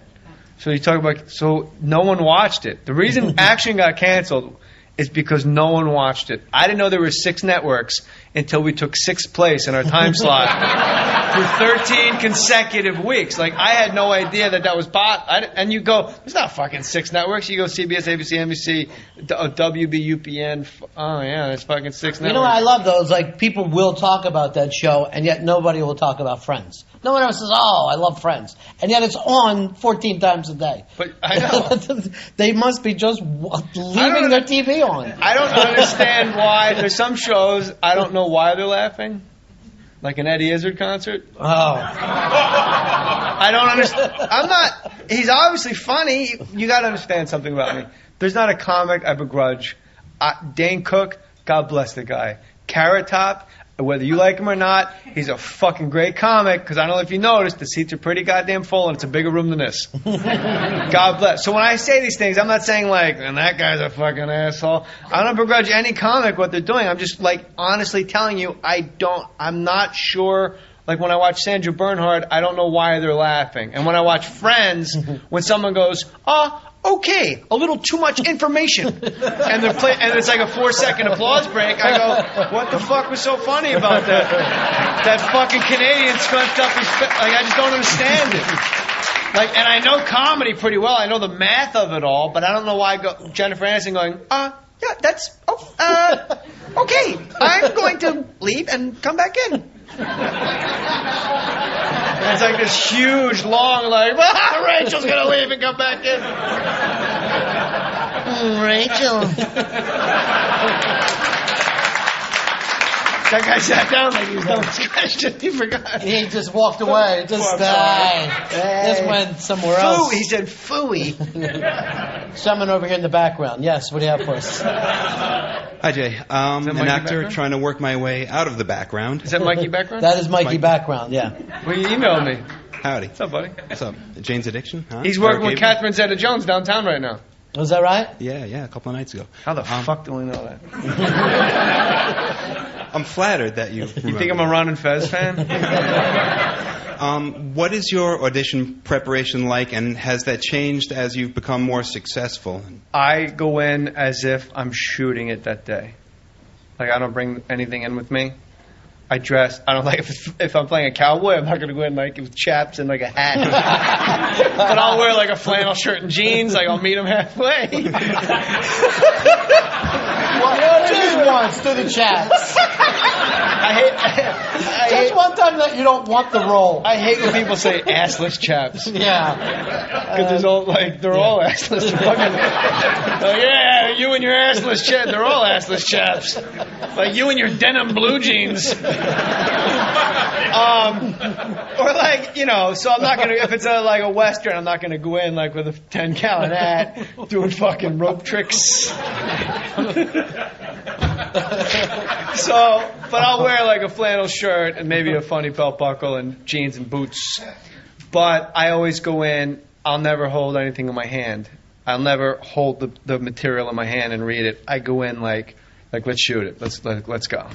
So you talk about, so no one watched it. The reason Action got canceled is because no one watched it. I didn't know there were 6 networks until we took 6th place in our time slot for 13 consecutive weeks. I had no idea that was and you go, there's not fucking 6 networks. You go CBS, ABC, NBC, WB, UPN. Oh yeah, there's fucking 6 networks. You know what I love those? People will talk about that show, and yet nobody will talk about Friends. No one ever says, oh, I love Friends. And yet it's on 14 times a day. But I know. They must be just leaving their TV on. I don't understand why. There's some shows, I don't know why they're laughing. Like an Eddie Izzard concert. Oh. I don't understand. I'm not. He's obviously funny. You got to understand something about me. There's not a comic I begrudge. Dane Cook, God bless the guy. Carrot Top, whether you like him or not, he's a fucking great comic, because I don't know if you noticed, the seats are pretty goddamn full and it's a bigger room than this. God bless. So when I say these things, I'm not saying like, and that guy's a fucking asshole. I don't begrudge any comic what they're doing. I'm just like honestly telling you, I'm not sure. Like when I watch Sandra Bernhard, I don't know why they're laughing. And when I watch Friends, when someone goes, okay, a little too much information, and it's like a 4-second applause break, I go, what the fuck was so funny about that? That fucking Canadian scrunched up his face. Like, I just don't understand it. Like, and I know comedy pretty well. I know the math of it all, but I don't know why Jennifer Aniston going, yeah, that's, okay, I'm going to leave and come back in. And it's like this huge, long, like, Rachel's going to leave and come back in. Rachel. That guy sat down like he was done with his question. He forgot. He just walked away. Just went somewhere else. He said phooey. Someone over here in the background. Yes, what do you have for us? Hi, Jay. An actor trying to work my way out of the background. Is that Mikey Background? That is Mikey Background, yeah. Well, you emailed me. Howdy. What's up, buddy? What's up? Jane's Addiction? Huh? He's working with Catherine Zeta-Jones downtown right now. Was that right? Yeah, a couple of nights ago. How the fuck do we know that? I'm flattered that you think I'm a Ron and Fez fan? What is your audition preparation like, and has that changed as you've become more successful? I go in as if I'm shooting it that day. Like, I don't bring anything in with me. I dress. I don't like if I'm playing a cowboy, I'm not going to go in like with chaps and like a hat. But I'll wear like a flannel shirt and jeans. Like I'll meet him halfway. Just once, do the chaps. I hate one time that you don't want the role. I hate when people say assless chaps. Yeah. Because they're all assless. Yeah, you and your assless chap. They're all assless chaps. Like you and your denim blue jeans. Or like, so I'm not gonna, if it's like a Western, I'm not gonna go in like with a 10-gallon hat doing fucking rope tricks. But I'll wear like a flannel shirt and maybe a funny belt buckle and jeans and boots. But I always go in, I'll never hold anything in my hand. I'll never hold the material in my hand and read it. I go in like let's shoot it. Let's go.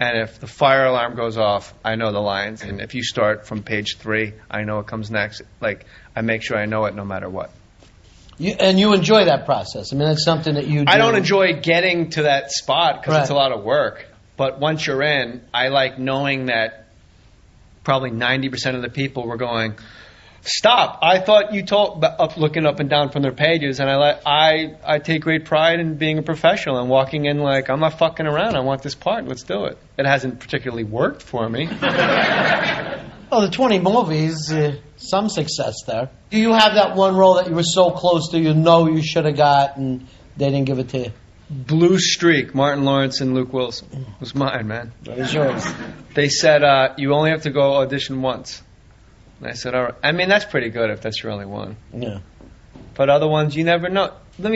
And if the fire alarm goes off, I know the lines. And if you start from page 3, I know what comes next. Like, I make sure I know it no matter what. You enjoy that process. I mean, that's something that you do. I don't enjoy getting to that spot because it's a lot of work. But once you're in, I like knowing that probably 90% of the people were going, stop. I thought you told, looking up and down from their pages, and I take great pride in being a professional and walking in like, I'm not fucking around. I want this part. Let's do it. It hasn't particularly worked for me. Well, the 20 movies, some success there. Do you have that one role that you were so close to, you should have got, and they didn't give it to you? Blue Streak, Martin Lawrence and Luke Wilson. It was mine, man. That was yours. They said, you only have to go audition once. And I said, all right. I mean, that's pretty good if that's your only one. Yeah. But other ones, you never know. And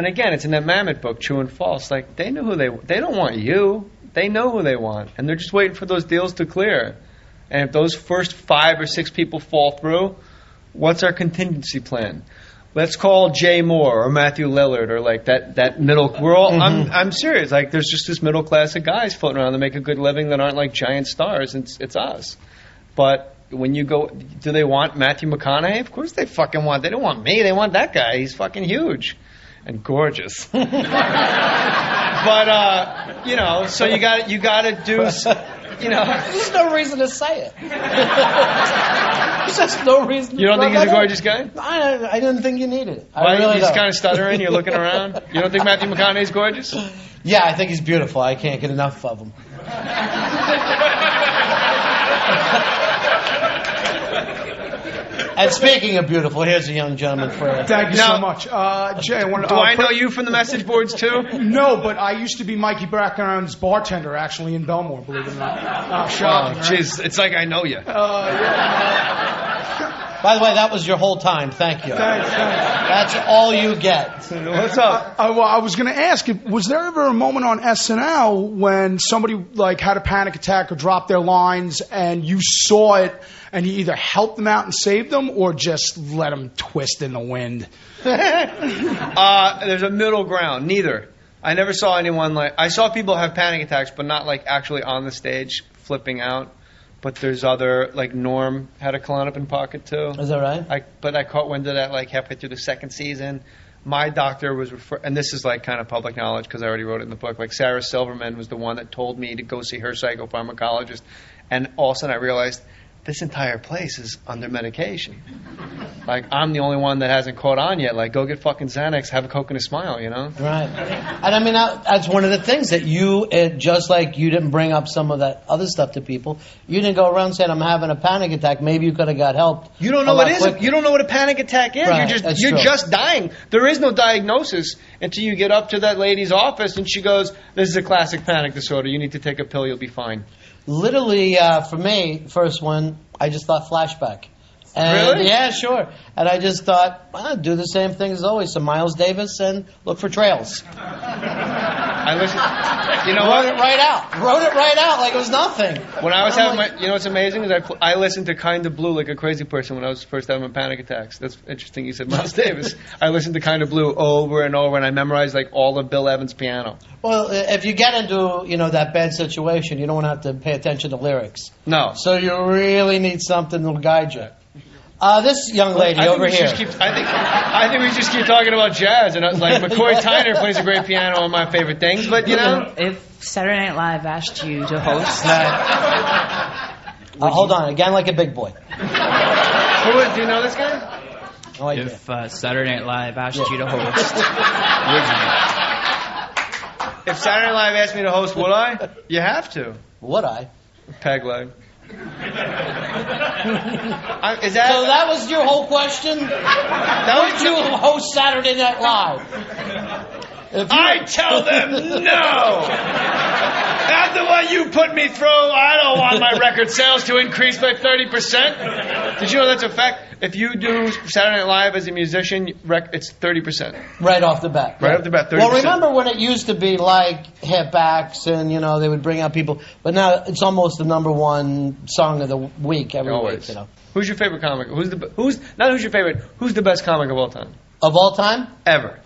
again, it's in that Mammoth book, True and False. Like, they know they don't want you. They know who they want. And they're just waiting for those deals to clear. And if those first 5 or 6 people fall through, what's our contingency plan? Let's call Jay Mohr or Matthew Lillard or like that middle. We're all. I'm serious. Like, there's just this middle class of guys floating around that make a good living that aren't like giant stars. It's us. But when you go, do they want Matthew McConaughey? Of course they fucking want. They don't want me. They want that guy. He's fucking huge and gorgeous. But so you got to do. There's no reason to say it. There's just no reason. You don't think he's a gorgeous guy? I didn't think you needed it. Why, you're just kind of stuttering? You're looking around. You don't think Matthew McConaughey's gorgeous? Yeah, I think he's beautiful. I can't get enough of him. And speaking of beautiful, here's a young gentleman for you. Thank you so much. Jay, I wanted to... Do I know you from the message boards, too? No, but I used to be Mikey Background's bartender, actually, in Belmore, believe it or not. Shocking, jeez, it's like I know you. By the way, that was your whole time. Thank you. Thanks. That's all you get. What's up? I was going to ask, was there ever a moment on SNL when somebody like had a panic attack or dropped their lines and you saw it and you either helped them out and saved them or just let them twist in the wind? There's a middle ground. Neither. I never saw anyone I saw people have panic attacks, but not like actually on the stage flipping out. But there's other, like Norm had a Klonopin pocket too. Is that right? But I caught wind of that like halfway through the second season. My doctor was and this is like kind of public knowledge because I already wrote it in the book. Like Sarah Silverman was the one that told me to go see her psychopharmacologist, and all of a sudden I realized this entire place is under medication. Like, I'm the only one that hasn't caught on yet. Like, go get fucking Xanax, have a Coke and a smile, you know? Right. And I mean, that's one of the things that just like you didn't bring up some of that other stuff to people, you didn't go around saying, I'm having a panic attack. Maybe you could have got help. You don't know what it is. You don't know what a panic attack is. Right, you're just dying. There is no diagnosis until you get up to that lady's office and she goes, this is a classic panic disorder. You need to take a pill. You'll be fine. Literally, for me, first one, I just thought flashback. And, really? Yeah, sure. And I just thought, do the same thing as always. Some Miles Davis and look for trails. I listened. You know Wrote what? it right out. Wrote it right out like it was nothing. When I was having you know what's amazing is I listened to Kind of Blue like a crazy person when I was first having my panic attacks. That's interesting. You said Miles Davis. I listened to Kind of Blue over and over, and I memorized like all of Bill Evans' piano. Well, if you get into that bad situation, you don't have to pay attention to lyrics. No. So you really need something that'll guide you. This young lady over here. I think we just keep talking about jazz, and like McCoy Tyner plays a great piano, one of my favorite things. But you know, if Saturday Night Live asked you to host, hold on, again like a big boy. Do you know this guy? No idea. If Saturday Night Live asked you to host, would you? If Saturday Night Live asked me to host, would I? You have to. Would I? Peg leg. So that was your whole question? Would you host Saturday Night Live? I tell them no! After what you put me through, I don't want my record sales to increase by 30%. Did you know that's a fact? If you do Saturday Night Live as a musician, it's 30%. Right off the bat. Right off the bat, 30%. Well, remember when it used to be like hip acts and, they would bring out people, but now it's almost the number one song of the week every week, Who's your favorite comic? Who's your favorite? Who's the best comic of all time? Of all time? Ever.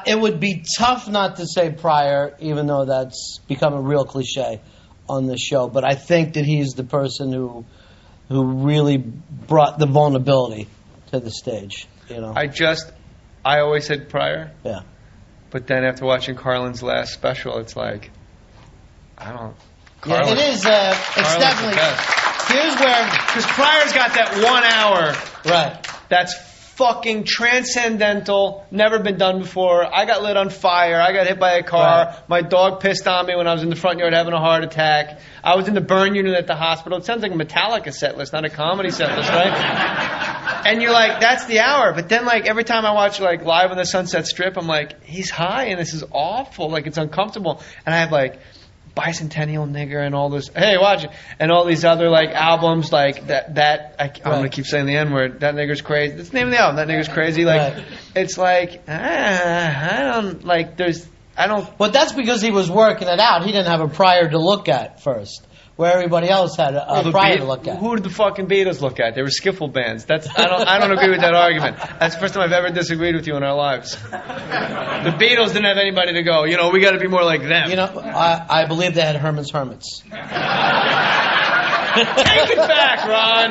It would be tough not to say Pryor, even though that's become a real cliche on this show. But I think that he's the person who really brought the vulnerability to the stage. I always said Pryor. Yeah. But then after watching Carlin's last special, it's like, I don't. Carlin, it is. It's definitely. Here's where, because Pryor's got that 1 hour. Right. That's fucking transcendental, never been done before. I got lit on fire. I got hit by a car. Right. My dog pissed on me when I was in the front yard having a heart attack. I was in the burn unit at the hospital. It sounds like a Metallica set list, not a comedy set list, right? And you're like, that's the hour. But then, like, every time I watch, like, Live on the Sunset Strip, I'm like, he's high and this is awful. Like, it's uncomfortable. And I have, like, Bicentennial Nigger and all this. Hey, watch it. And all these other, like, albums, like, I'm going to keep saying the N-word. That Nigger's Crazy. That's the name of the album. That Nigger's Crazy. Like, It's like, But that's because he was working it out. He didn't have a Pryor to look at first, where everybody else had a Pryor to look at. Who did the fucking Beatles look at? They were skiffle bands. I don't agree with that argument. That's the first time I've ever disagreed with you in our lives. The Beatles didn't have anybody to go, we got to be more like them. I believe they had Herman's Hermits. Take it back, Ron.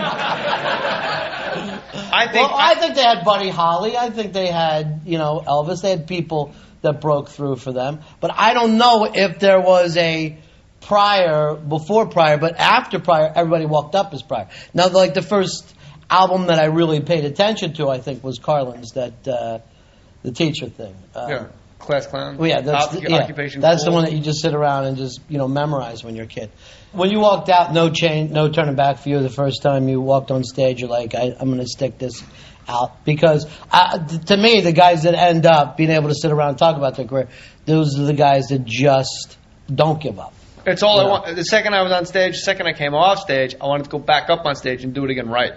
I think they had Buddy Holly. I think they had, Elvis. They had people that broke through for them. But I don't know if there was a Pryor before Pryor, but after Pryor, everybody walked up as Pryor. Now, like the first album that I really paid attention to, I think, was Carlin's, the teacher thing. Class Clown. Well, yeah, Occupation that's Cool. the one that you just sit around and just memorize when you're a kid. When you walked out, no turning back for you the first time you walked on stage. You're like, I'm going to stick this out, because to me, the guys that end up being able to sit around and talk about their career, those are the guys that just don't give up. It's all I want. The second I was on stage, the second I came off stage, I wanted to go back up on stage and do it again right.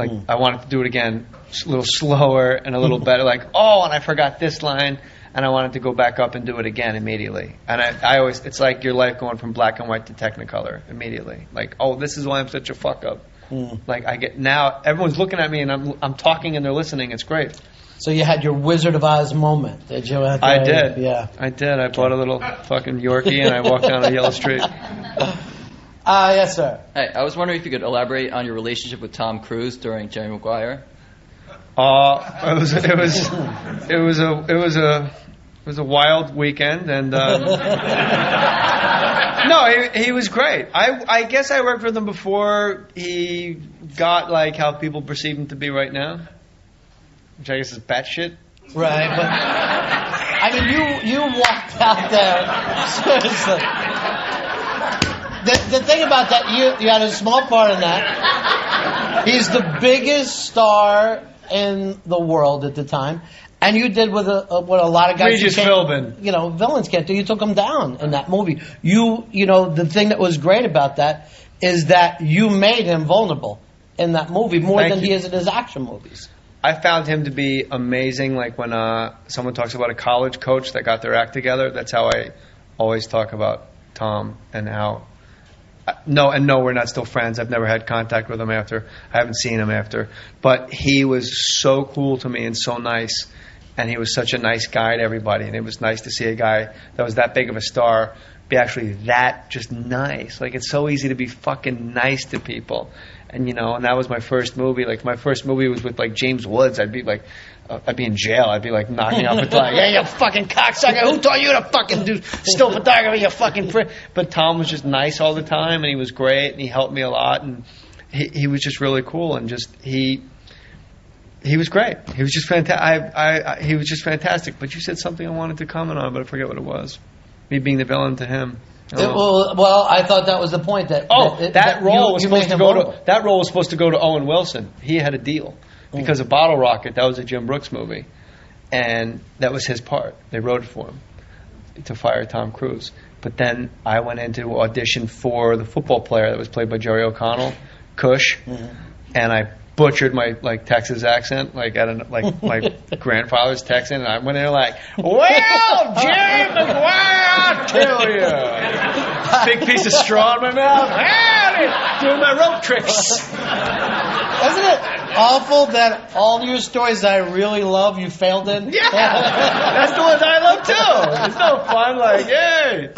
Like, I wanted to do it again, a little slower and a little better. Like, oh, and I forgot this line, and I wanted to go back up and do it again immediately. And I always, it's like your life going from black and white to Technicolor immediately. Like, oh, this is why I'm such a fuck up. Like, I get, now everyone's looking at me and I'm talking and they're listening. It's great. So you had your Wizard of Oz moment, did you? I did. Yeah. I did. I bought a little fucking Yorkie and I walked down a yellow street. Yes, sir. Hey, I was wondering if you could elaborate on your relationship with Tom Cruise during Jerry Maguire. It was a wild weekend, and no, he was great. I guess I worked with him before he got like how people perceive him to be right now, which I guess is batshit. Right, but I mean, you walked out there seriously. The thing about that, you had a small part in that. He's the biggest star in the world at the time, and you did with what a lot of guys Regis Philbin. Villains can't do. You took him down in that movie. The thing that was great about that is that you made him vulnerable in that movie more than he is in his action movies. I found him to be amazing. Like when someone talks about a college coach that got their act together, that's how I always talk about Tom and how. No, we're not still friends. I've never had contact with him after. I haven't seen him after. But he was so cool to me and so nice. And he was such a nice guy to everybody. And it was nice to see a guy that was that big of a star be actually that just nice. Like, it's so easy to be fucking nice to people. And, and that was my first movie. Like, my first movie was with, like, James Woods. I'd be in jail. I'd be, like, knocking off a flag. Hey, you fucking cocksucker. Who taught you to fucking do still photography, you fucking prick? But Tom was just nice all the time, and he was great, and he helped me a lot. And he was just really cool. And just, he was great. He was just fantastic. He was just fantastic. But you said something I wanted to comment on, but I forget what it was. Me being the villain to him. Well, I thought that was the point. That role was supposed to go to Owen Wilson. He had a deal because of Bottle Rocket. That was a Jim Brooks movie, and that was his part. They wrote it for him to fire Tom Cruise. But then I went in to audition for the football player that was played by Jerry O'Connell, Cush, and I butchered my Texas accent, my grandfather's Texan, and I went in like, "Well, Jerry Maguire, I'll tell you." Big piece of straw in my mouth. Doing my rope tricks. Isn't it awful that all your stories that I really love you failed in? Yeah, that's the ones I love too. It's so fun. Like, yay.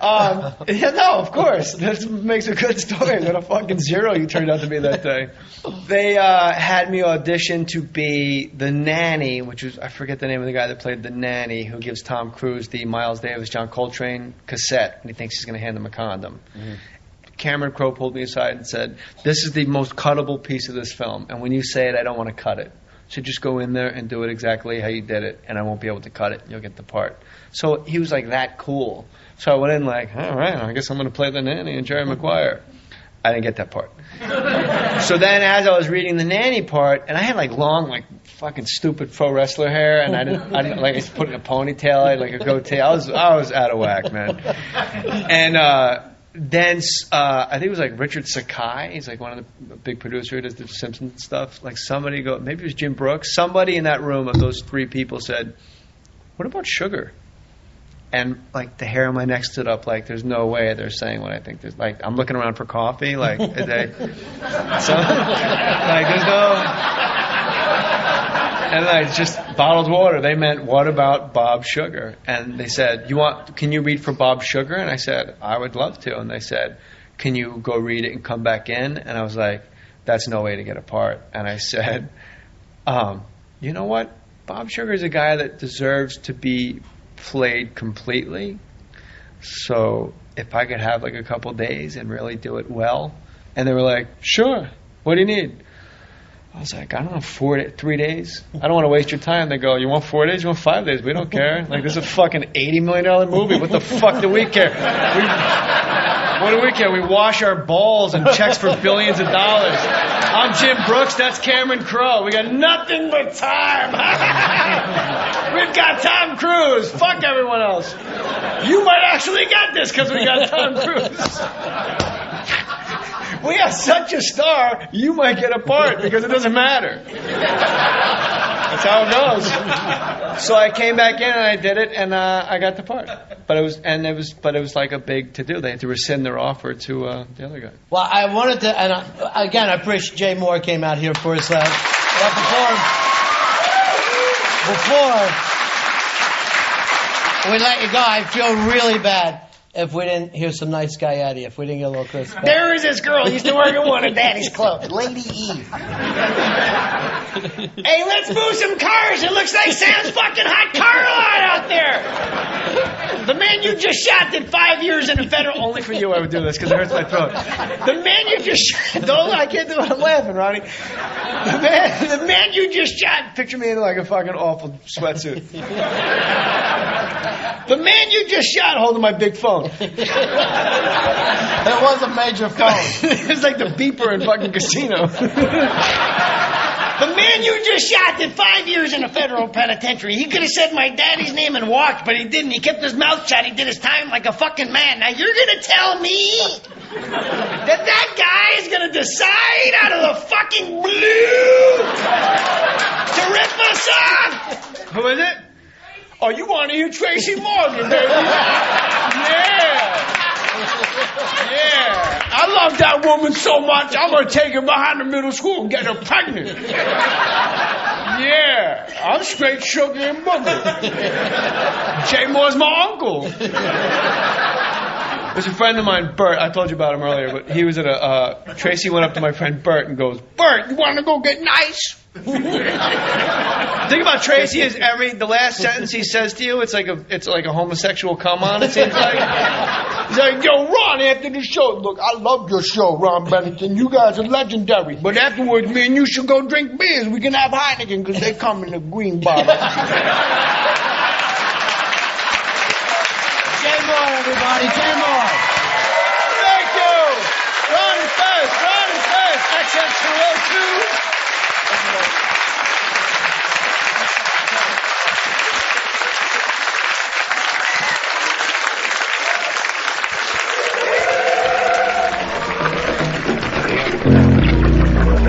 Of course. That makes a good story. What a fucking zero you turned out to be that day. They had me audition to be the nanny, which was, I forget the name of the guy that played the nanny, who gives Tom Cruise the Miles Davis, John Coltrane cassette, and he thinks he's going to hand him a condom. Mm-hmm. Cameron Crowe pulled me aside and said, "This is the most cuttable piece of this film, and when you say it, I don't want to cut it. So just go in there and do it exactly how you did it, and I won't be able to cut it. You'll get the part." So he was like that cool. So I went in like, all right, I guess I'm going to play the nanny and Jerry Maguire. I didn't get that part. So then as I was reading the nanny part, and I had like long, like fucking stupid pro wrestler hair, and I didn't like I put it in a ponytail, I had like a goatee. I was out of whack, man. And then I think it was like Richard Sakai. He's like one of the big producers who does the Simpsons stuff. Like maybe it was Jim Brooks. Somebody in that room of those three people said, "What about sugar?" And like the hair on my neck stood up. Like there's no way they're saying what I think. There's like I'm looking around for coffee. Like there's no. And like just bottled water. They meant, what about Bob Sugar? And they said, can you read for Bob Sugar? And I said, I would love to. And they said, can you go read it and come back in? And I was like, that's no way to get a part. And I said, you know what? Bob Sugar is a guy that deserves to be played completely. So if I could have like a couple days and really do it well. And they were like, sure. What do you need? I was like, I don't know, 3 days. I don't want to waste your time. They go, you want 4 days? You want 5 days? We don't care. Like, this is a fucking $80 million movie. What the fuck do we care? What do we care? We wash our balls and checks for billions of dollars. I'm Jim Brooks. That's Cameron Crowe. We got nothing but time. We've got Tom Cruise. Fuck everyone else. You might actually get this because we got Tom Cruise. we have such a star, you might get a part because it doesn't matter. That's how it goes. So I came back in and I did it, and I got the part. But it was like a big to do. They had to rescind their offer to the other guy. Well, I wanted to, and again, I appreciate Jay Mohr came out here for us. Before we let you go, I feel really bad if we didn't hear some nice guy out of you, if we didn't get a little Chris back. There is this girl who used to work at one of Daddy's clubs, Lady Eve. Hey, let's move some cars. It looks like Sam's fucking hot car lot out there. The man you just shot did 5 years in a federal... Only for you I would do this because it hurts my throat. The man you just shot... I can't do it. I'm laughing, Ronnie. The man you just shot... Picture me in like a fucking awful sweatsuit. The man you just shot holding my big phone. It was a major phone. It was like the beeper in fucking Casino. The man you just shot did 5 years in a federal penitentiary. He could have said my daddy's name and walked, but he didn't. He kept his mouth shut. He did his time like a fucking man. Now you're going to tell me that guy is going to decide out of the fucking blue to rip us off? Who is it? Oh, you want to hear Tracy Morgan, baby? Yeah. I love that woman so much, I'm going to take her behind the middle school and get her pregnant. Yeah. I'm straight sugar and booger. Jay Mohr's my uncle. There's a friend of mine, Bert. I told you about him earlier, but he was at a... Tracy went up to my friend Bert and goes, Bert, you want to go get nice? The thing about Tracy is the last sentence he says to you, it's like a homosexual come on, it seems like. He's like, yo, Ron, after the show, look, I love your show, Ron Bennington. You guys are legendary. But afterwards, me and you should go drink beers. We can have Heineken because they come in a green bottle. Jay Mohr, everybody. Jay Mohr. Thank you. Ronnie first. XM 202.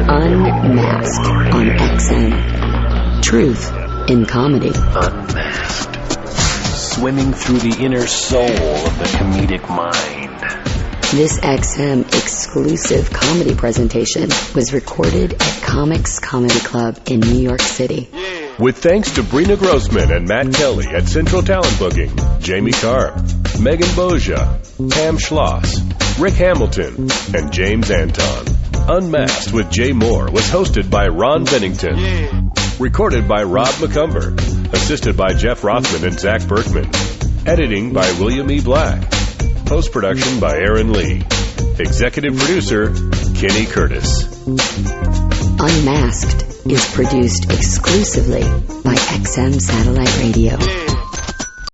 Unmasked on XM. Truth in comedy. Unmasked. Swimming through the inner soul of the comedic mind. This XM exclusive comedy presentation was recorded at Comics Comedy Club in New York City. With thanks to Brina Grossman and Matt Kelly at Central Talent Booking, Jamie Karp, Megan Boja, Pam Schloss, Rick Hamilton, and James Anton. Unmasked with Jay Mohr was hosted by Ron Bennington. Recorded by Rob McCumber. Assisted by Jeff Rothman and Zach Berkman. Editing by William E. Black. Post-production by Aaron Lee. Executive producer, Kenny Curtis. Unmasked is produced exclusively by XM Satellite Radio.